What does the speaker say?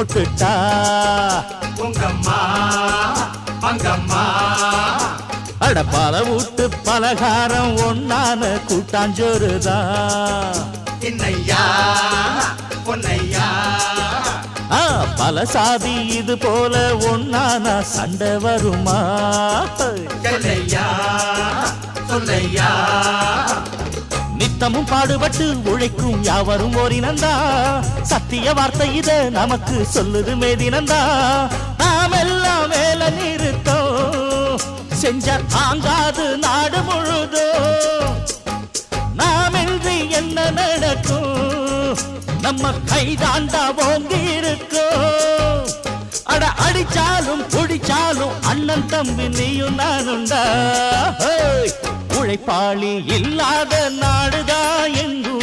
போட்டுட்டா உங்கம்மா அங்கம்மா அட பல வீட்டு பலகாரம் ஒன்னான கூட்டாஞ்சோறுதான் இன்னையா பொன்னையா பல சாதி இது போல ஒன்னான சண்டை வருமா சொல்லையா சொல்லையா நித்தமும் பாடுபட்டு உழைக்கும் யாவரும் ஓரினந்தா சத்திய வார்த்தை இத நமக்கு சொல்லுது மேதினந்தா நாம் எல்லாம் மேல நிறுத்தோம் செஞ்ச தாங்காது நாடு முழுதோ நாமின்றி என்ன நடக்கும் நம்ம கைதாண்டா ஓங்கி இருக்கும் அட அடிச்சாலும் குடிச்சாலும் அண்ணன் தம்பி நீயும் நானுண்டா உழைப்பாளி இல்லாத நாடுதான் எங்கும்